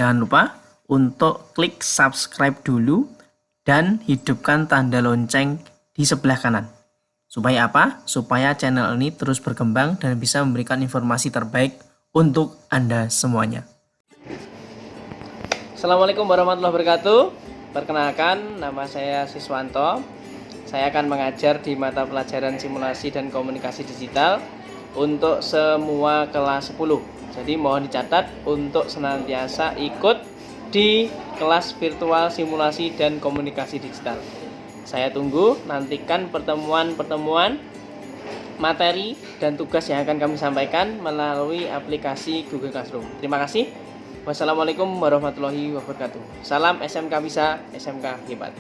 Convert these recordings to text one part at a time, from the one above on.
Jangan lupa untuk klik subscribe dulu dan hidupkan tanda lonceng di sebelah kanan. Supaya apa? Supaya channel ini terus berkembang dan bisa memberikan informasi terbaik untuk Anda semuanya. Assalamualaikum warahmatullahi wabarakatuh. Perkenalkan, nama saya Siswanto. Saya akan mengajar di mata pelajaran simulasi dan komunikasi digital untuk semua kelas 10. Jadi mohon dicatat untuk senantiasa ikut di kelas virtual simulasi dan komunikasi digital. Saya tunggu, nantikan pertemuan-pertemuan materi dan tugas yang akan kami sampaikan melalui aplikasi Google Classroom. Terima kasih. Wassalamualaikum warahmatullahi wabarakatuh. Salam SMK Bisa, SMK Hebat.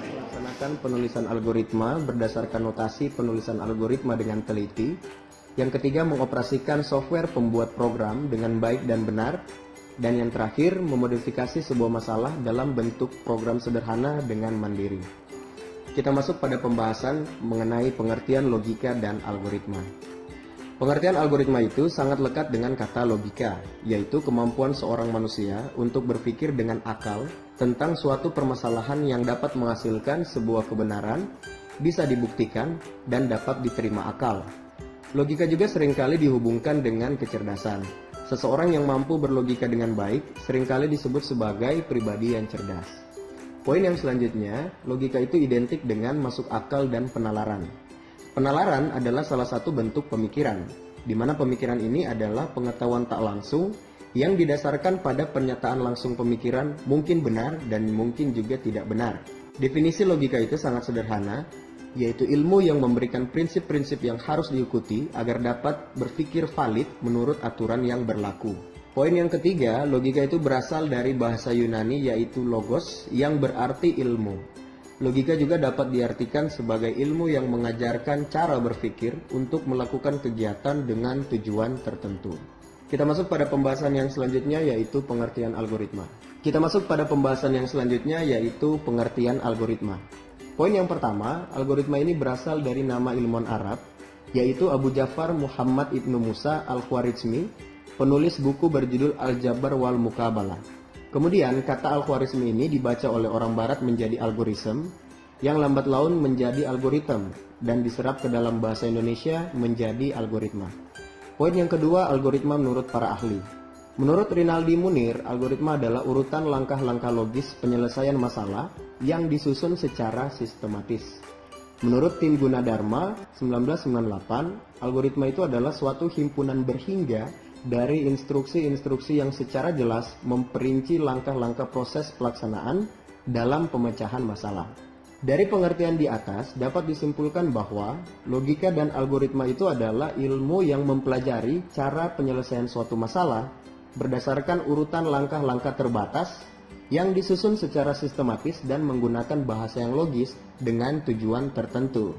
Melaksanakan penulisan algoritma berdasarkan notasi penulisan algoritma dengan teliti. Yang ketiga, mengoperasikan software pembuat program dengan baik dan benar. Dan yang terakhir, memodifikasi sebuah masalah dalam bentuk program sederhana dengan mandiri. Kita masuk pada pembahasan mengenai pengertian logika dan algoritma. Pengertian algoritma itu sangat lekat dengan kata logika, yaitu kemampuan seorang manusia untuk berpikir dengan akal tentang suatu permasalahan yang dapat menghasilkan sebuah kebenaran, bisa dibuktikan, dan dapat diterima akal. Logika juga seringkali dihubungkan dengan kecerdasan. Seseorang yang mampu berlogika dengan baik seringkali disebut sebagai pribadi yang cerdas. Poin yang selanjutnya, logika itu identik dengan masuk akal dan penalaran. Penalaran adalah salah satu bentuk pemikiran, di mana pemikiran ini adalah pengetahuan tak langsung yang didasarkan pada pernyataan langsung pemikiran mungkin benar dan mungkin juga tidak benar. Definisi logika itu sangat sederhana, yaitu ilmu yang memberikan prinsip-prinsip yang harus diikuti agar dapat berpikir valid menurut aturan yang berlaku. Poin yang ketiga, logika itu berasal dari bahasa Yunani yaitu logos yang berarti ilmu. Logika juga dapat diartikan sebagai ilmu yang mengajarkan cara berpikir untuk melakukan kegiatan dengan tujuan tertentu. Kita masuk pada pembahasan yang selanjutnya yaitu pengertian algoritma. Poin yang pertama, algoritma ini berasal dari nama ilmuwan Arab, yaitu Abu Ja'far Muhammad Ibnu Musa Al-Khwarizmi, penulis buku berjudul Al-Jabar wal Muqabalah. Kemudian, kata Al-Khwarizmi ini dibaca oleh orang barat menjadi algoritm, yang lambat laun menjadi algoritem, dan diserap ke dalam bahasa Indonesia menjadi algoritma. Poin yang kedua, algoritma menurut para ahli. Menurut Rinaldi Munir, algoritma adalah urutan langkah-langkah logis penyelesaian masalah yang disusun secara sistematis. Menurut tim Gunadarma 1998, algoritma itu adalah suatu himpunan berhingga dari instruksi-instruksi yang secara jelas memperinci langkah-langkah proses pelaksanaan dalam pemecahan masalah. Dari pengertian di atas dapat disimpulkan bahwa logika dan algoritma itu adalah ilmu yang mempelajari cara penyelesaian suatu masalah berdasarkan urutan langkah-langkah terbatas yang disusun secara sistematis dan menggunakan bahasa yang logis dengan tujuan tertentu.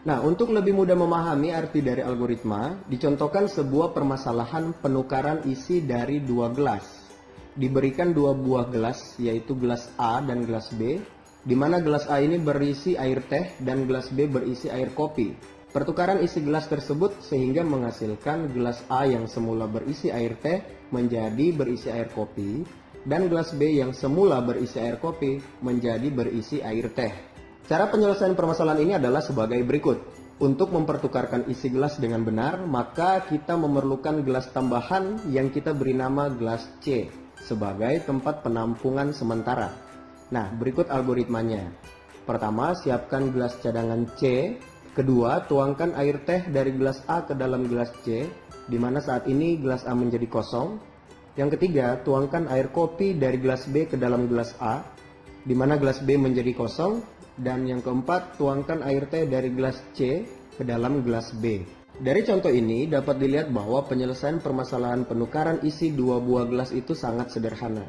Nah, untuk lebih mudah memahami arti dari algoritma, dicontohkan sebuah permasalahan penukaran isi dari dua gelas. Diberikan dua buah gelas, yaitu gelas A dan gelas B, di mana gelas A ini berisi air teh dan gelas B berisi air kopi. Pertukaran isi gelas tersebut sehingga menghasilkan gelas A yang semula berisi air teh menjadi berisi air kopi, dan gelas B yang semula berisi air kopi menjadi berisi air teh. Cara penyelesaian permasalahan ini adalah sebagai berikut. Untuk mempertukarkan isi gelas dengan benar, maka kita memerlukan gelas tambahan yang kita beri nama gelas C sebagai tempat penampungan sementara. Nah, berikut algoritmanya. Pertama, siapkan gelas cadangan C. Kedua, tuangkan air teh dari gelas A ke dalam gelas C, di mana saat ini gelas A menjadi kosong. Yang ketiga, tuangkan air kopi dari gelas B ke dalam gelas A, di mana gelas B menjadi kosong. Dan yang keempat, tuangkan air teh dari gelas C ke dalam gelas B. Dari contoh ini dapat dilihat bahwa penyelesaian permasalahan penukaran isi dua buah gelas itu sangat sederhana.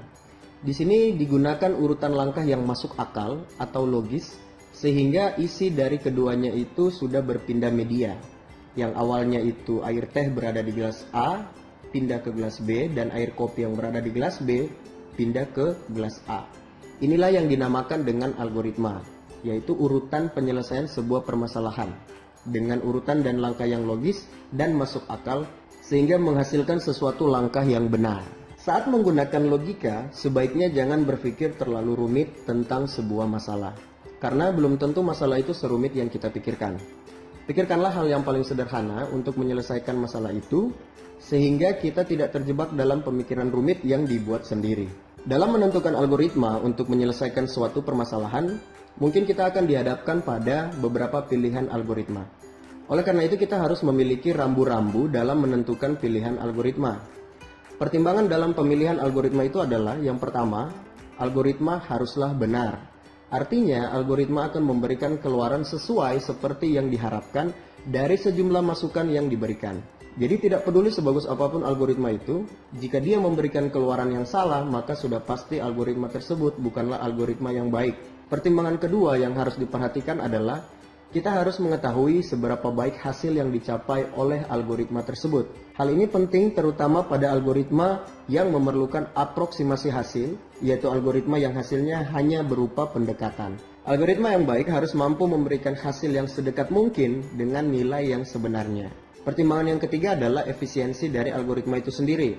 Di sini digunakan urutan langkah yang masuk akal atau logis, sehingga isi dari keduanya itu sudah berpindah media. Yang awalnya itu air teh berada di gelas A, pindah ke gelas B, dan air kopi yang berada di gelas B, pindah ke gelas A. Inilah yang dinamakan dengan algoritma, yaitu urutan penyelesaian sebuah permasalahan, dengan urutan dan langkah yang logis dan masuk akal, sehingga menghasilkan sesuatu langkah yang benar. Saat menggunakan logika, sebaiknya jangan berpikir terlalu rumit tentang sebuah masalah. Karena belum tentu masalah itu serumit yang kita pikirkan. Pikirkanlah hal yang paling sederhana untuk menyelesaikan masalah itu, sehingga kita tidak terjebak dalam pemikiran rumit yang dibuat sendiri. Dalam menentukan algoritma untuk menyelesaikan suatu permasalahan, mungkin kita akan dihadapkan pada beberapa pilihan algoritma. Oleh karena itu kita harus memiliki rambu-rambu dalam menentukan pilihan algoritma. Pertimbangan dalam pemilihan algoritma itu adalah yang pertama, algoritma haruslah benar. Artinya, algoritma akan memberikan keluaran sesuai seperti yang diharapkan dari sejumlah masukan yang diberikan. Jadi tidak peduli sebagus apapun algoritma itu, jika dia memberikan keluaran yang salah, maka sudah pasti algoritma tersebut bukanlah algoritma yang baik. Pertimbangan kedua yang harus diperhatikan adalah kita harus mengetahui seberapa baik hasil yang dicapai oleh algoritma tersebut. Hal ini penting terutama pada algoritma yang memerlukan aproksimasi hasil, yaitu algoritma yang hasilnya hanya berupa pendekatan. Algoritma yang baik harus mampu memberikan hasil yang sedekat mungkin dengan nilai yang sebenarnya. Pertimbangan yang ketiga adalah efisiensi dari algoritma itu sendiri.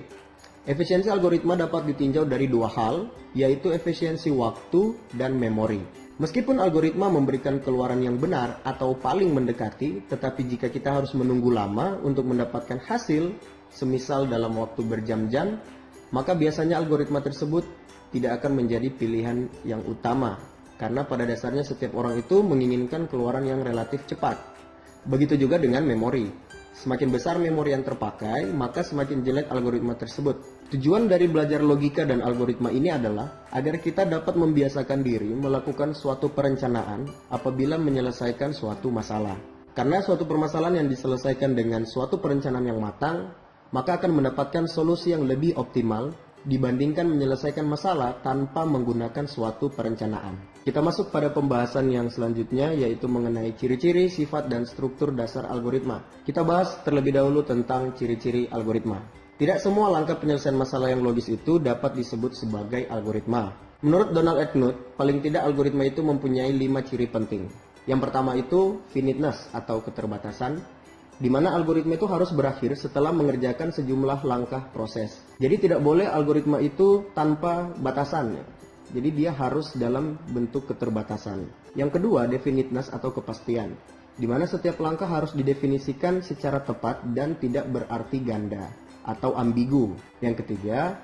Efisiensi algoritma dapat ditinjau dari dua hal, yaitu efisiensi waktu dan memori. Meskipun algoritma memberikan keluaran yang benar atau paling mendekati, tetapi jika kita harus menunggu lama untuk mendapatkan hasil, semisal dalam waktu berjam-jam, maka biasanya algoritma tersebut tidak akan menjadi pilihan yang utama. Karena pada dasarnya setiap orang itu menginginkan keluaran yang relatif cepat. Begitu juga dengan memori. Semakin besar memori yang terpakai, maka semakin jelek algoritma tersebut. Tujuan dari belajar logika dan algoritma ini adalah agar kita dapat membiasakan diri melakukan suatu perencanaan apabila menyelesaikan suatu masalah. Karena suatu permasalahan yang diselesaikan dengan suatu perencanaan yang matang, maka akan mendapatkan solusi yang lebih optimal dibandingkan menyelesaikan masalah tanpa menggunakan suatu perencanaan. Kita masuk pada pembahasan yang selanjutnya, yaitu mengenai ciri-ciri, sifat, dan struktur dasar algoritma. Kita bahas terlebih dahulu tentang ciri-ciri algoritma. Tidak semua langkah penyelesaian masalah yang logis itu dapat disebut sebagai algoritma. Menurut Donald Knuth, paling tidak algoritma itu mempunyai 5 ciri penting. Yang pertama itu finiteness atau keterbatasan, di mana algoritma itu harus berakhir setelah mengerjakan sejumlah langkah proses. Jadi tidak boleh algoritma itu tanpa batasan. Jadi dia harus dalam bentuk keterbatasan. Yang kedua, definiteness atau kepastian, di mana setiap langkah harus didefinisikan secara tepat dan tidak berarti ganda atau ambigu. Yang ketiga,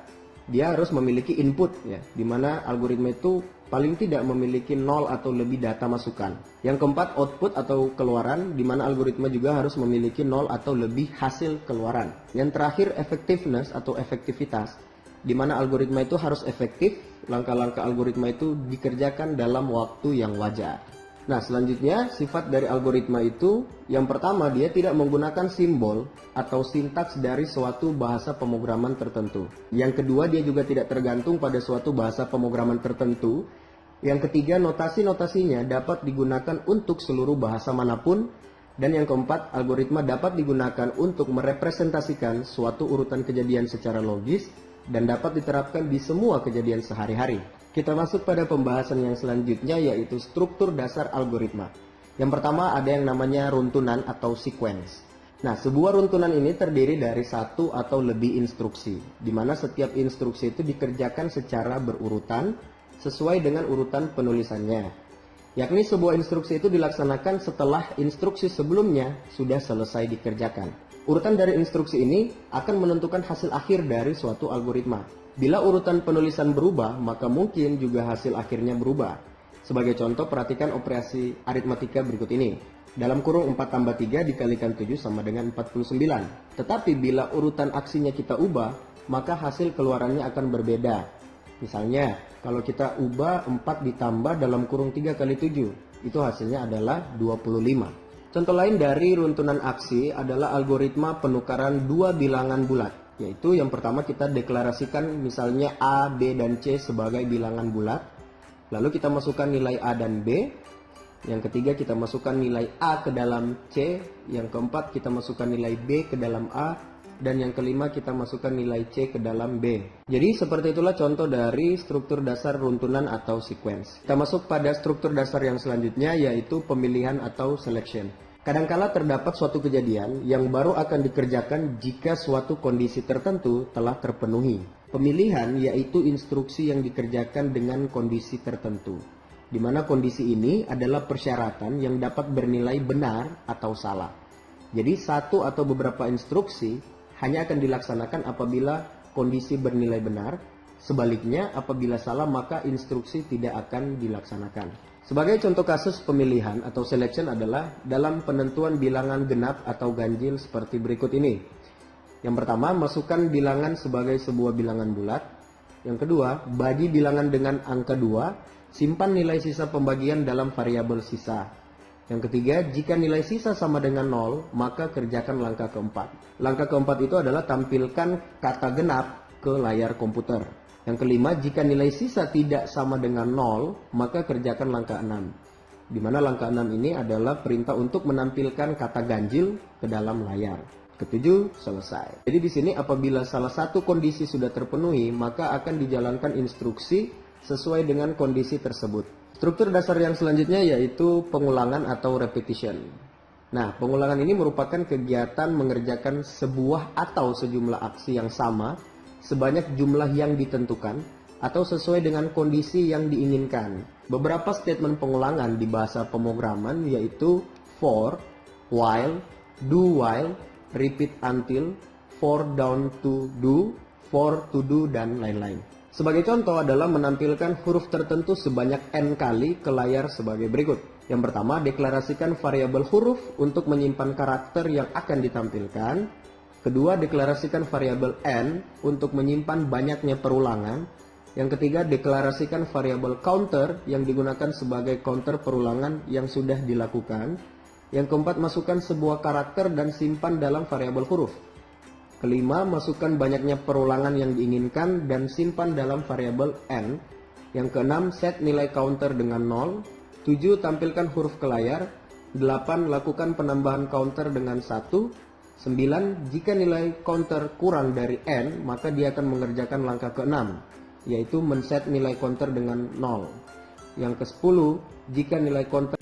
dia harus memiliki input, ya, di mana algoritma itu paling tidak memiliki 0 atau lebih data masukan. Yang keempat, output atau keluaran, di mana algoritma juga harus memiliki 0 atau lebih hasil keluaran. Yang terakhir, effectiveness atau efektivitas, di mana algoritma itu harus efektif, langkah-langkah algoritma itu dikerjakan dalam waktu yang wajar. Nah, selanjutnya sifat dari algoritma itu, yang pertama dia tidak menggunakan simbol atau sintaks dari suatu bahasa pemrograman tertentu. Yang kedua, dia juga tidak tergantung pada suatu bahasa pemrograman tertentu. Yang ketiga, notasi-notasinya dapat digunakan untuk seluruh bahasa manapun. Dan yang keempat, algoritma dapat digunakan untuk merepresentasikan suatu urutan kejadian secara logis dan dapat diterapkan di semua kejadian sehari-hari. Kita masuk pada pembahasan yang selanjutnya, yaitu struktur dasar algoritma. Yang pertama ada yang namanya runtunan atau sequence. Nah, sebuah runtunan ini terdiri dari satu atau lebih instruksi, di mana setiap instruksi itu dikerjakan secara berurutan sesuai dengan urutan penulisannya. Yakni sebuah instruksi itu dilaksanakan setelah instruksi sebelumnya sudah selesai dikerjakan. Urutan dari instruksi ini akan menentukan hasil akhir dari suatu algoritma. Bila urutan penulisan berubah, maka mungkin juga hasil akhirnya berubah. Sebagai contoh, perhatikan operasi aritmatika berikut ini. Dalam kurung 4 tambah 3 dikalikan 7 sama dengan 49. Tetapi bila urutan aksinya kita ubah, maka hasil keluarannya akan berbeda. Misalnya, kalau kita ubah 4 ditambah dalam kurung 3 kali 7, itu hasilnya adalah 25. Contoh lain dari runtunan aksi adalah algoritma penukaran dua bilangan bulat. Yaitu yang pertama kita deklarasikan misalnya A, B, dan C sebagai bilangan bulat. Lalu kita masukkan nilai A dan B. Yang ketiga kita masukkan nilai A ke dalam C. Yang keempat kita masukkan nilai B ke dalam A. Dan yang kelima kita masukkan nilai C ke dalam B. Jadi seperti itulah contoh dari struktur dasar runtunan atau sequence. Kita masuk pada struktur dasar yang selanjutnya, yaitu pemilihan atau selection. Kadangkala terdapat suatu kejadian yang baru akan dikerjakan jika suatu kondisi tertentu telah terpenuhi. Pemilihan yaitu instruksi yang dikerjakan dengan kondisi tertentu, di mana kondisi ini adalah persyaratan yang dapat bernilai benar atau salah. Jadi satu atau beberapa instruksi hanya akan dilaksanakan apabila kondisi bernilai benar, sebaliknya apabila salah maka instruksi tidak akan dilaksanakan. Sebagai contoh kasus pemilihan atau selection adalah dalam penentuan bilangan genap atau ganjil seperti berikut ini. Yang pertama, masukkan bilangan sebagai sebuah bilangan bulat. Yang kedua, bagi bilangan dengan angka 2, simpan nilai sisa pembagian dalam variabel sisa. Yang ketiga, jika nilai sisa sama dengan 0, maka kerjakan langkah keempat. Langkah keempat itu adalah tampilkan kata genap ke layar komputer. Yang kelima, jika nilai sisa tidak sama dengan 0, maka kerjakan langkah 6. Di mana langkah 6 ini adalah perintah untuk menampilkan kata ganjil ke dalam layar. Ketujuh, selesai. Jadi di sini apabila salah satu kondisi sudah terpenuhi, maka akan dijalankan instruksi sesuai dengan kondisi tersebut. Struktur dasar yang selanjutnya yaitu pengulangan atau repetition. Nah, pengulangan ini merupakan kegiatan mengerjakan sebuah atau sejumlah aksi yang sama sebanyak jumlah yang ditentukan atau sesuai dengan kondisi yang diinginkan. Beberapa statement pengulangan di bahasa pemrograman yaitu for, while, do while, repeat until, for down to do, for to do, dan lain-lain. Sebagai contoh adalah menampilkan huruf tertentu sebanyak n kali ke layar sebagai berikut. Yang pertama, deklarasikan variabel huruf untuk menyimpan karakter yang akan ditampilkan. Kedua, deklarasikan variabel n untuk menyimpan banyaknya perulangan. Yang ketiga, deklarasikan variabel counter yang digunakan sebagai counter perulangan yang sudah dilakukan. Yang keempat, masukkan sebuah karakter dan simpan dalam variabel huruf. Kelima, masukkan banyaknya perulangan yang diinginkan dan simpan dalam variabel n. Yang keenam, set nilai counter dengan 0. 7, tampilkan huruf ke layar. 8, lakukan penambahan counter dengan 1. 9, jika nilai counter kurang dari n, maka dia akan mengerjakan langkah ke-6, yaitu men-set nilai counter dengan 0. Yang ke-10, jika nilai counter